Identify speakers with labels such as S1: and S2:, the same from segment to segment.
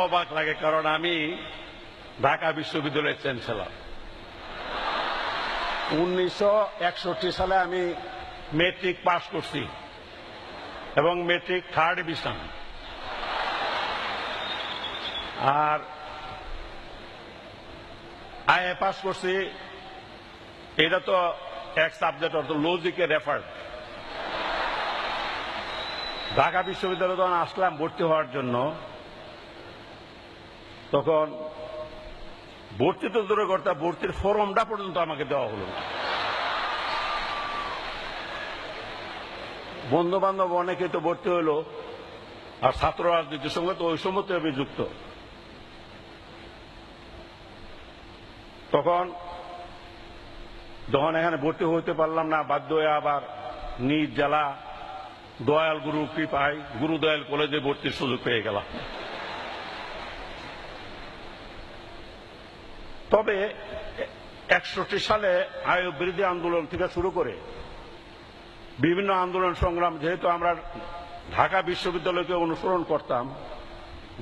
S1: অবাক লাগে, কারণ আমি ঢাকা বিশ্ববিদ্যালয়ের চ্যান্সেলর। 1961 সালে আমি মেট্রিক পাস করছি এবং মেট্রিক 3rd ডিভিশন। আর আইএ পাস করছি, এটা তো এক সাবজেক্ট, অর্থ লজিকে রেফার্ড। ঢাকা বিশ্ববিদ্যালয়ে যখন আসলাম ভর্তি হওয়ার জন্য, তখন ভর্তি তো দূরে করতে, ভর্তির ফর্মটা পর্যন্ত আমাকে দেওয়া হলো না। বন্ধু বান্ধব অনেকে তো ভর্তি হইল, আর ছাত্র রাজনীতির সঙ্গে তো ওই সময়তে আমি যুক্ত। তখন যখন এখানে ভর্তি হইতে পারলাম না, বাধ্য হয়ে আবার নিজ জেলা দয়াল গুরু কৃপায় গুরুদয়াল কলেজে ভর্তির সুযোগ পেয়ে গেলাম। তবে 61 সালে আয় বিরোধী আন্দোলন থেকে শুরু করে বিভিন্ন আন্দোলন সংগ্রাম, যেহেতু আমরা ঢাকা বিশ্ববিদ্যালয়কে অনুসরণ করতাম,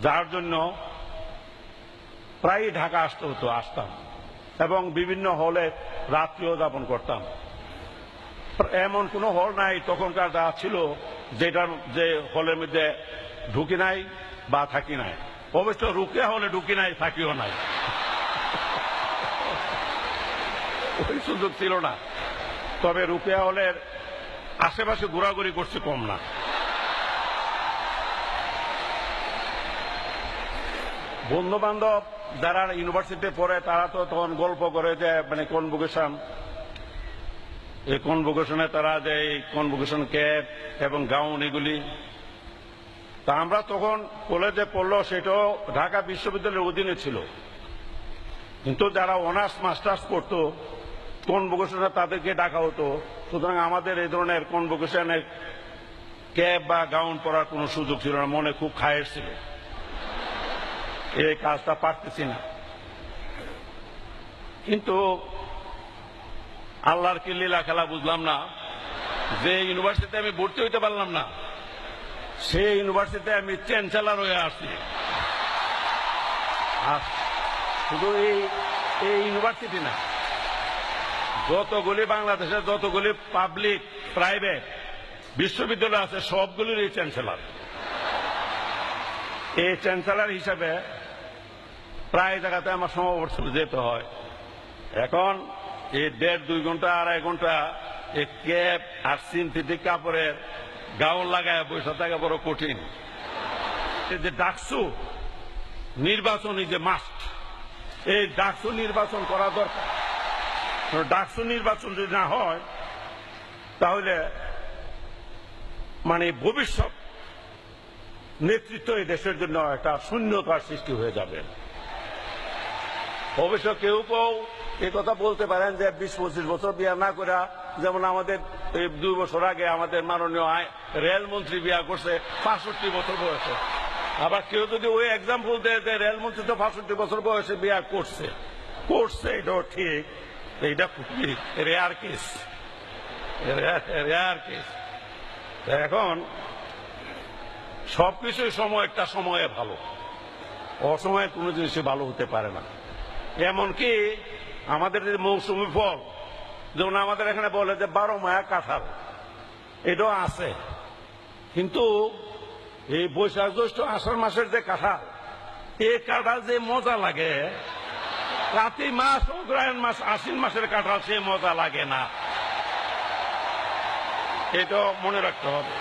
S1: যার জন্য প্রায় ঢাকা আসতাম এবং বিভিন্ন হলে রাত্রিও যাপন করতাম। এমন কোনো হল নাই তখনকার যা ছিল যেটার যে হলের মধ্যে ঢুকি নাই বা থাকি নাই। অবশ্য রুকিয়া হলে ঢুকি নাই, থাকিও নাই, ওই সুযোগ ছিল না। তবে রুকিয়া হলের আশেপাশে ঘোরাঘুরি করছে কম না। বন্ধু বান্ধব যারা ইউনিভার্সিটিতে পড়ে তারা তো তখন গল্প করে যে মানে কনভোকেশন, এই কনভোকেশনে তারা যে কনভোকেশন ক্যাপ এবং গাউন এগুলি, তা আমরা তখন কলেজে পড়লো, সেটাও ঢাকা বিশ্ববিদ্যালয়ের অধীনে ছিল। কিন্তু যারা অনার্স মাস্টার্স করতো কনভোকেশনে তাদেরকে ডাকা হতো, সুতরাং আমাদের এই ধরনের কনভোকেশনের ক্যাপ বা গাউন পরার কোনো সুযোগ ছিল না। মনে খুব খায়ের ছিল, এই কাজটা পারতেছি না। কিন্তু আল্লাহর কি লীলা খেলা বুঝলাম না, যে ইউনিভার্সিটিতে আমি ভর্তি হইতে পারলাম না, সেই ইউনিভার্সিটিতে আমি চ্যান্সেলর হয়ে আসছি। আর শুধু এই ইউনিভার্সিটি না, যতগুলি বাংলাদেশের যতগুলি পাবলিক প্রাইভেট বিশ্ববিদ্যালয় আছে সবগুলির এই চ্যান্সেলর। এই চ্যান্সেলর হিসাবে প্রায় জায়গাতে আমার সমাবর্তন যেতে হয়। এখন এই 1.5-2 ঘন্টা 2.5 ঘন্টা এই ক্যাপ আর সিনথেটিক কাপড়ের গাউন লাগায় বসে থাকা বড় কঠিন। এই যে ডাকসু নির্বাচন, এই যে মাস্ট, এই ডাকসু নির্বাচন করা দরকার। ডাকসু নির্বাচন যদি না হয় তাহলে মানে ভবিষ্যৎ নেতৃত্ব এই দেশের জন্য একটা শূন্যতার সৃষ্টি হয়ে যাবে। অবশ্য কেউ কেউ এই কথা বলতে পারেন যে 20-25 বছর বিয়া না করে, যেমন আমাদের এই 2 বছর আগে আমাদের মাননীয় রেলমন্ত্রী বিয়া করছে 65 বছর বয়সে। আবার কেউ যদি ওই এক্সাম্পল দেয় যে রেলমন্ত্রী তো 65 বছর বয়সে বিয়া করছে, এটাও ঠিক, এইটা খুবই রেয়ার কেস। এখন সবকিছুই একটা সময়ে ভালো, অসময়ে কোনো জিনিসই ভালো হতে পারে না। এমনকি আমাদের যে মৌসুমি ফল, যেমন আমাদের এখানে বলে যে 12 মায়া কাঁঠাল, এটাও আছে। কিন্তু এই বৈশাখ জ্যৈষ্ঠ আষাঢ় মাসের যে কাঁঠাল, এই কাঁঠাল যে মজা লাগে, কার্তিক মাস অগ্রহায়ণ মাস আশ্বিন মাসের কাঁঠাল সে মজা লাগে না। এটা মনে রাখতে হবে।